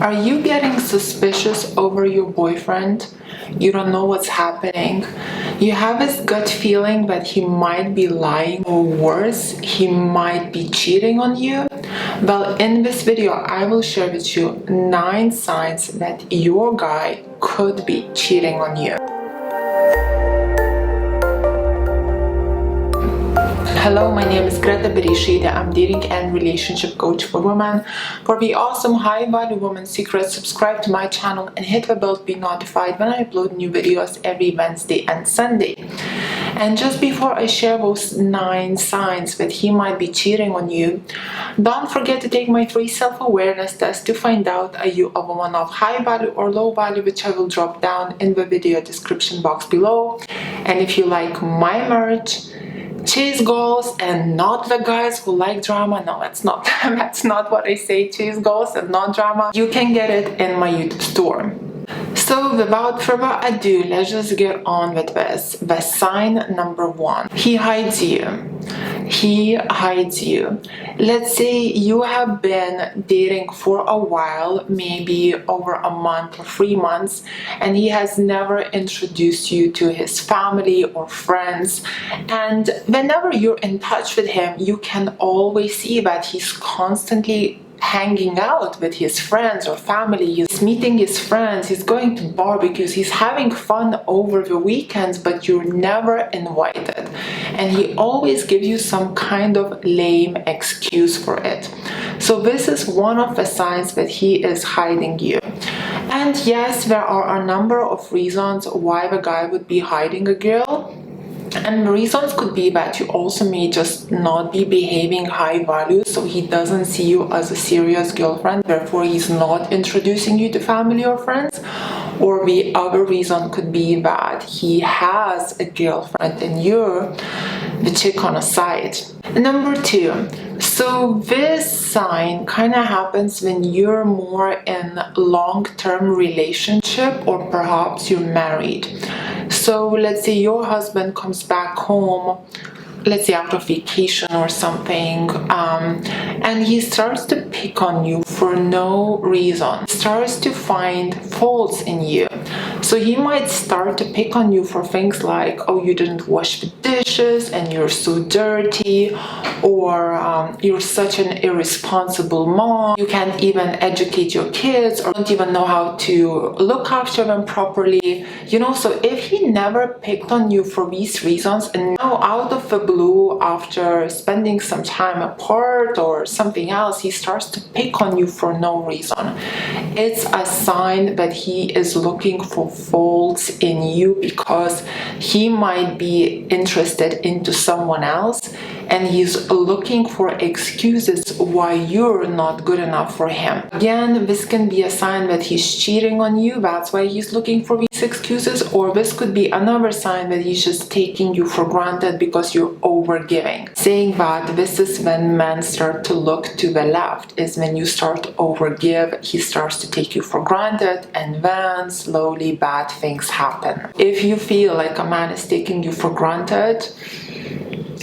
Are you getting suspicious over your boyfriend? You don't know what's happening. You have this gut feeling that he might be lying, or worse, he might be cheating on you. Well, in this video, I will share with you 9 signs that your guy could be cheating on you. Hello, my name is Greta Bereisaite. I'm dating and relationship coach for women. For the awesome high-value woman secrets, subscribe to my channel and hit the bell to be notified when I upload new videos every Wednesday and Sunday. And just before I share those 9 signs that he might be cheating on you, don't forget to take my free self-awareness test to find out are you a woman of high value or low value, which I will drop down in the video description box below. And if you like my merch, chase goals and not the guys who like drama, no, that's not what I say. Chase goals and not drama, you can get it in my YouTube store. So without further ado, let's just get on with this. The sign number 1, he hides you. He hides you. Let's say you have been dating for a while, maybe over a month or 3 months, and he has never introduced you to his family or friends. And whenever you're in touch with him, you can always see that he's constantly hanging out with his friends or family. He's meeting his friends, he's going to barbecues, he's having fun over the weekends, but you're never invited. And he always gives you some kind of lame excuse for it. So this is one of the signs that he is hiding you. And yes, there are a number of reasons why the guy would be hiding a girl. And the reasons could be that you also may just not be behaving high value, so he doesn't see you as a serious girlfriend, therefore he's not introducing you to family or friends. Or the other reason could be that he has a girlfriend and you're the chick on a side. Number 2, so this sign kind of happens when you're more in long-term relationship, or perhaps you're married. So let's say your husband comes back home, let's say after vacation or something, and he starts to pick on you for no reason, starts to find faults in you. So he might start to pick on you for things like, oh, you didn't wash the dishes and you're so dirty, or you're such an irresponsible mom, you can't even educate your kids, or don't even know how to look after them properly. You know, so if he never picked on you for these reasons, and now out of the blue, after spending some time apart or something else, he starts to pick on you for no reason, it's a sign that he is looking for faults in you, because he might be interested into someone else and he's looking for excuses why you're not good enough for him. Again, this can be a sign that he's cheating on you, that's why he's looking for these excuses. Or this could be another sign that he's just taking you for granted because you're overgiving. Saying that this is when men start to look to the left, is when you start to overgive, he starts to take you for granted, and then slowly bad things happen. If you feel like a man is taking you for granted,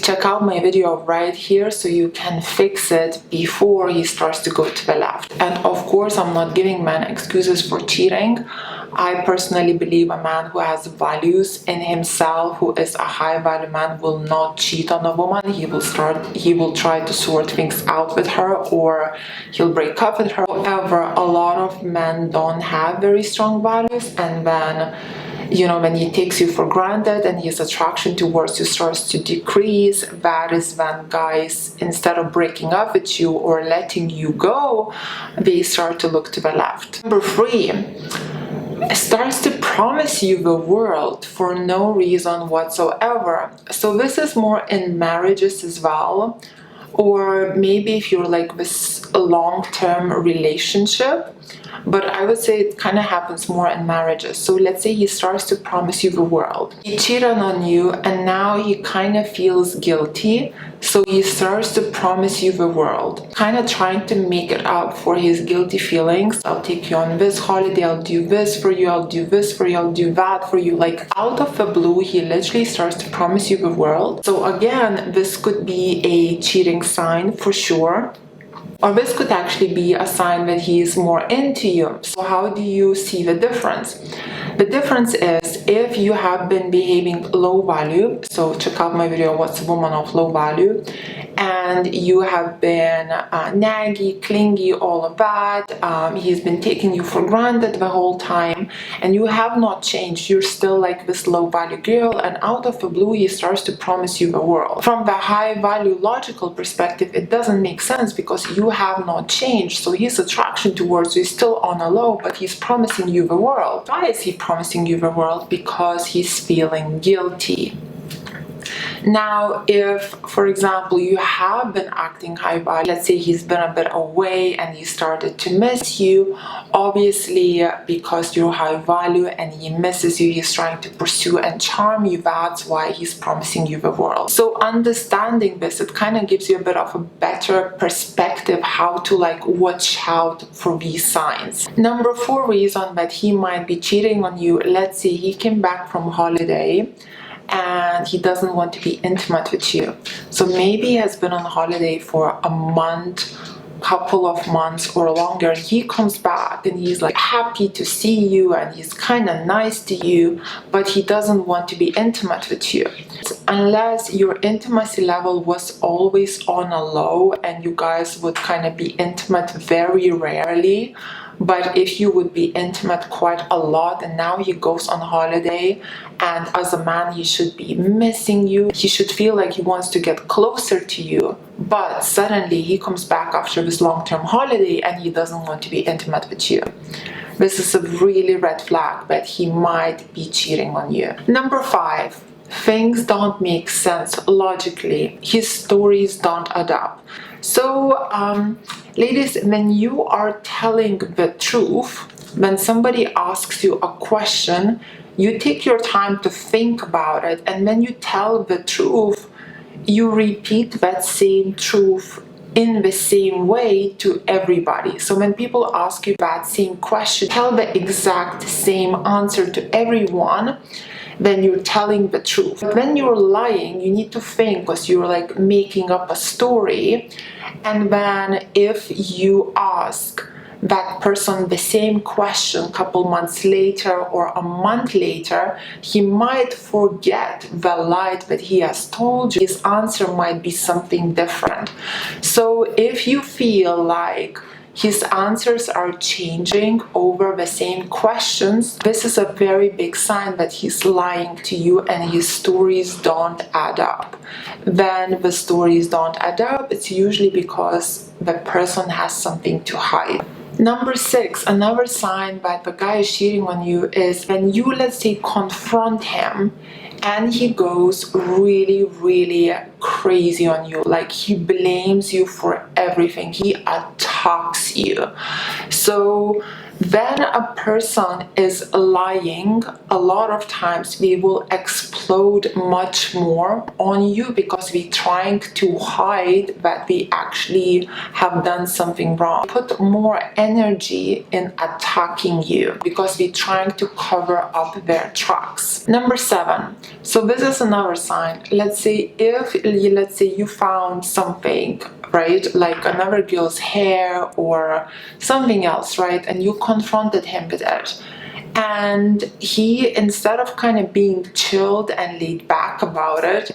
check out my video right here so you can fix it before he starts to go to the left. And of course, I'm not giving men excuses for cheating. I personally believe a man who has values in himself, who is a high value man, will not cheat on a woman. He will try to sort things out with her, or he'll break up with her. However, a lot of men don't have very strong values, and then, you know, when he takes you for granted and his attraction towards you starts to decrease, that is when guys, instead of breaking up with you or letting you go, they start to look to the left. Number 3, starts to promise you the world for no reason whatsoever. So this is more in marriages as well, or maybe if you're like this long-term relationship, but I would say it kind of happens more in marriages. So let's say he starts to promise you the world. He cheated on you and now he kind of feels guilty. So he starts to promise you the world, kind of trying to make it up for his guilty feelings. I'll take you on this holiday, I'll do this for you, I'll do this for you, I'll do that for you. Like out of the blue, he literally starts to promise you the world. So again, this could be a cheating sign for sure. Or this could actually be a sign that he is more into you. So how do you see the difference? The difference is if you have been behaving low value, so check out my video, What's a Woman of Low Value, and you have been naggy, clingy, all of that. He's been taking you for granted the whole time, and you have not changed. You're still like this low value girl, and out of the blue he starts to promise you the world. From the high value logical perspective, it doesn't make sense because you have not changed. So his attraction towards you is still on a low, but he's promising you the world. Why is he promising you the world? Because he's feeling guilty. Now, if, for example, you have been acting high value, let's say he's been a bit away and he started to miss you, obviously because you're high value and he misses you, he's trying to pursue and charm you. That's why he's promising you the world. So understanding this, it kind of gives you a bit of a better perspective how to like watch out for these signs. Number 4 reason that he might be cheating on you, let's say he came back from holiday and he doesn't want to be intimate with you. So maybe he has been on holiday for a month, couple of months or longer, and he comes back and he's like happy to see you and he's kind of nice to you, but he doesn't want to be intimate with you. Unless your intimacy level was always on a low and you guys would kind of be intimate very rarely. But if you would be intimate quite a lot and now he goes on holiday, and as a man he should be missing you, he should feel like he wants to get closer to you, but suddenly he comes back after this long-term holiday and he doesn't want to be intimate with you. This is a really red flag that he might be cheating on you. Number 5, things don't make sense logically. His stories don't add up. So ladies, when you are telling the truth, when somebody asks you a question, you take your time to think about it, and when you tell the truth, you repeat that same truth in the same way to everybody. So when people ask you that same question, tell the exact same answer to everyone. Then you're telling the truth. But when you're lying, you need to think, because you're like making up a story. And then if you ask that person the same question a couple months later or a month later, he might forget the lie that he has told you. His answer might be something different. So if you feel like his answers are changing over the same questions, this is a very big sign that he's lying to you and his stories don't add up. When the stories don't add up, it's usually because the person has something to hide. Number 6, another sign that the guy is cheating on you is when you, let's say, confront him and he goes really, really crazy on you. Like he blames you for everything. He attacks you. So when a person is lying, a lot of times we will explode much more on you because we're trying to hide that we actually have done something wrong. Put more energy in attacking you because we're trying to cover up their tracks. Number 7. So this is another sign. Let's say you found something, right, like another girl's hair or something else, right, and you confronted him with it, and he, instead of kind of being chilled and laid back about it,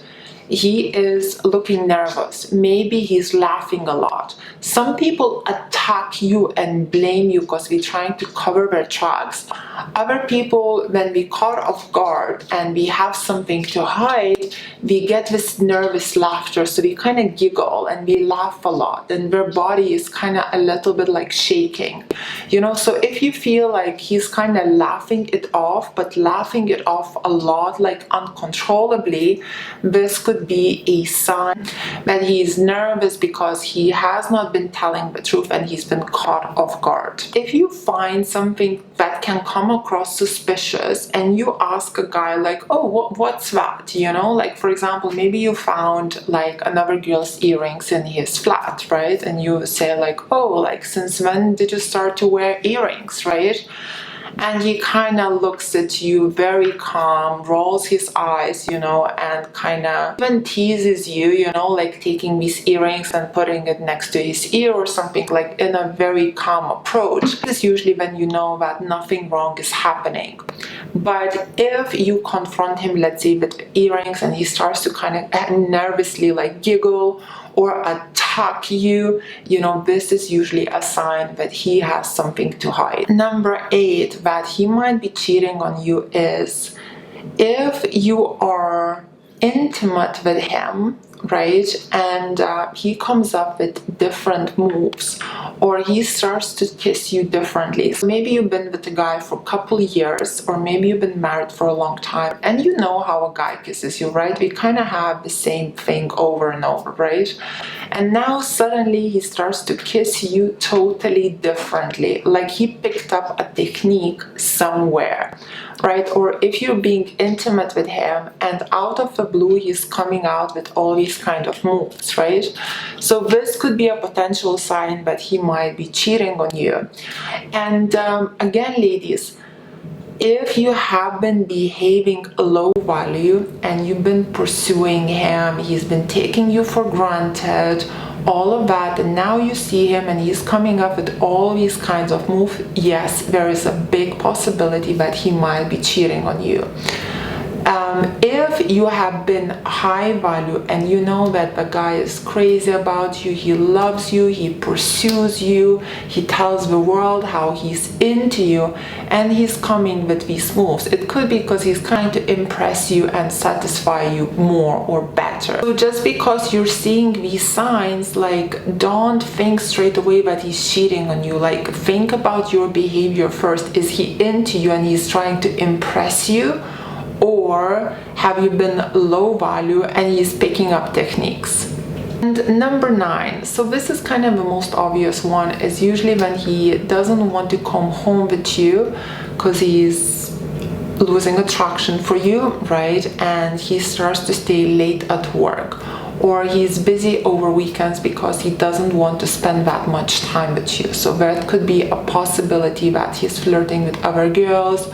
he is looking nervous. Maybe he's laughing a lot. Some people attack you and blame you because we're trying to cover their tracks. Other people, when we caught off guard and we have something to hide, we get this nervous laughter. So we kind of giggle and we laugh a lot, and their body is kind of a little bit like shaking. You know, so if you feel like he's kind of laughing it off, but laughing it off a lot, like uncontrollably, this could be a sign that he's nervous because he has not been telling the truth and he's been caught off guard. If you find something that can come across suspicious and you ask a guy like, oh, what's that? You know, like for example, maybe you found like another girl's earrings in his flat, right? And you say like, oh, like since when did you start to wear earrings, right? and he kind of looks at you very calm, rolls his eyes, and kind of even teases you, like taking these earrings and putting it next to his ear or something, like in a very calm approach. This is usually when you know that nothing wrong is happening. But if you confront him, let's say with earrings, and he starts to kind of nervously like giggle or attack you, this is usually a sign that he has something to hide. Number 8, that he might be cheating on you is if you are intimate with him, right, and he comes up with different moves, or he starts to kiss you differently. So maybe you've been with a guy for a couple years, or maybe you've been married for a long time, and you know how a guy kisses you, right? We kind of have the same thing over and over, right? And now suddenly he starts to kiss you totally differently, like he picked up a technique somewhere, right? Or if you're being intimate with him and out of the blue he's coming out with all these kind of moves, right? So this could be a potential sign that he might be cheating on you. And again, ladies, if you have been behaving low value and you've been pursuing him, he's been taking you for granted, all of that, and now you see him and he's coming up with all these kinds of moves, yes, there is a big possibility that he might be cheating on you. If you have been high value and you know that the guy is crazy about you, he loves you, he pursues you, he tells the world how he's into you, and he's coming with these moves, it could be because he's trying to impress you and satisfy you more or better. So just because you're seeing these signs, like, don't think straight away that he's cheating on you. Like, think about your behavior first. Is he into you and he's trying to impress you? Or have you been low value and he's picking up techniques? And number 9, so this is kind of the most obvious one, is usually when he doesn't want to come home with you because he's losing attraction for you, right? And he starts to stay late at work, or he's busy over weekends because he doesn't want to spend that much time with you. So that could be a possibility that he's flirting with other girls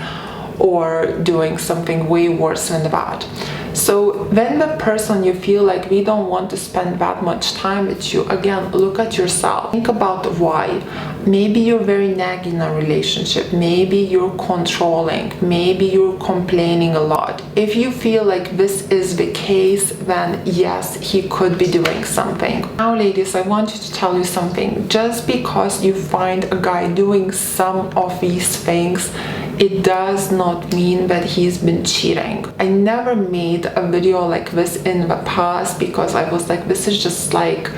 or doing something way worse than that. So when the person you feel like we don't want to spend that much time with you, again, look at yourself. Think about why. Maybe you're very nagging in a relationship. Maybe you're controlling. Maybe you're complaining a lot. If you feel like this is the case, then yes, he could be doing something. Now, ladies, I want you to tell you something. Just because you find a guy doing some of these things, it does not mean that he's been cheating. I never made a video like this in the past because I was like, this is just like,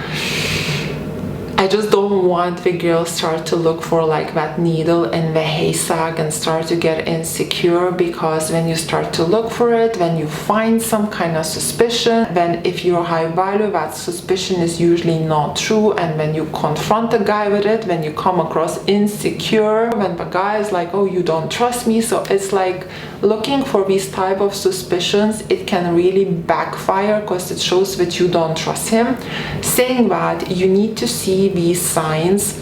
I just don't want the girls start to look for like that needle in the haystack and start to get insecure, because when you start to look for it, when you find some kind of suspicion, then if you're high value, that suspicion is usually not true. And when you confront a guy with it, when you come across insecure, when the guy is like, oh, you don't trust me. So it's like looking for these type of suspicions, it can really backfire because it shows that you don't trust him. Saying that, you need to see these signs,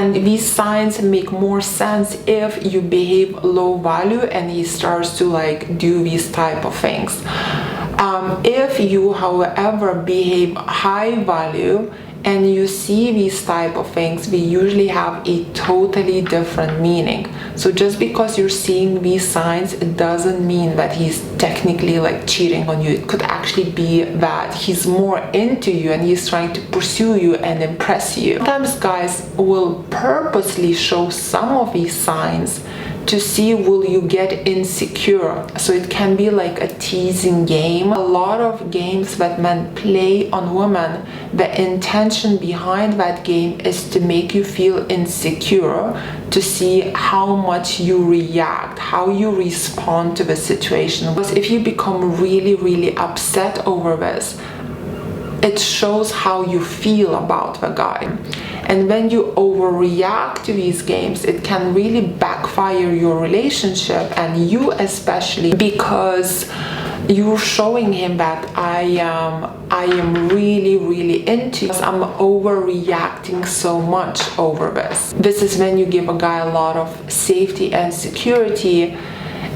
and these signs make more sense if you behave low value and he starts to like do these type of things. If you, however, behave high value and you see these type of things, we usually have a totally different meaning. So just because you're seeing these signs, it doesn't mean that he's technically like cheating on you. It could actually be that he's more into you and he's trying to pursue you and impress you. Sometimes guys will purposely show some of these signs to see will you get insecure. So it can be like a teasing game. A lot of games that men play on women, the intention behind that game is to make you feel insecure, to see how much you react, how you respond to the situation. Because if you become really, really upset over this, it shows how you feel about the guy. And when you overreact to these games, it can really backfire your relationship and you especially, because You're showing him that I am really into you. I'm overreacting so much over this. This is when you give a guy a lot of safety and security,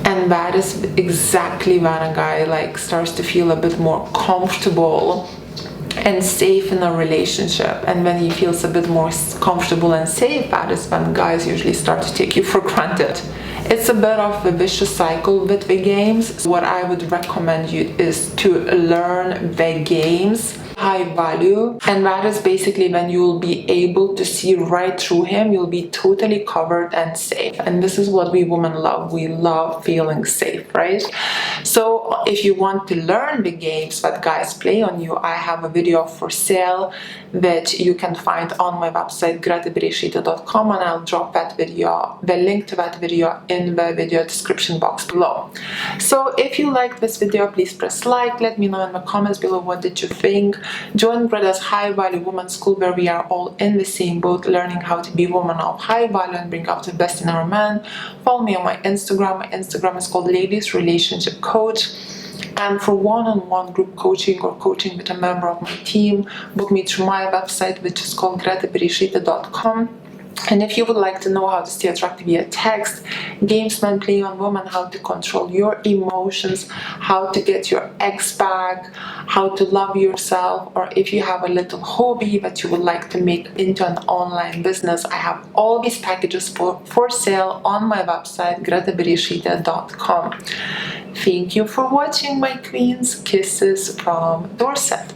and that is exactly when a guy like starts to feel a bit more comfortable and safe in a relationship. And when he feels a bit more comfortable and safe, that is when guys usually start to take you for granted. It's a bit of a vicious cycle with the games. What I would recommend you is to learn the games high value, and that is basically when you will be able to see right through him. You'll be totally covered and safe, and this is what we women love. We love feeling safe, right? So if you want to learn the games that guys play on you, I have a video for sale that you can find on my website gretabereisaite.com, and I'll drop that video, the link to that video, in the video description box below. So if you liked this video, please press like. Let me know in the comments below what did you think. Join Greta's High Value Woman School, where we are all in the same boat, learning how to be women of high value and bring out the best in our man. Follow me on my Instagram. My Instagram is called Ladies Relationship Coach. And for one-on-one group coaching or coaching with a member of my team, book me through my website, which is called gretabereisaite.com. And if you would like to know how to stay attractive via text, games men play on women, how to control your emotions, how to get your ex back, how to love yourself, or if you have a little hobby that you would like to make into an online business, I have all these packages for sale on my website gretabereisaite.com. Thank you for watching, my queens. Kisses from Dorset.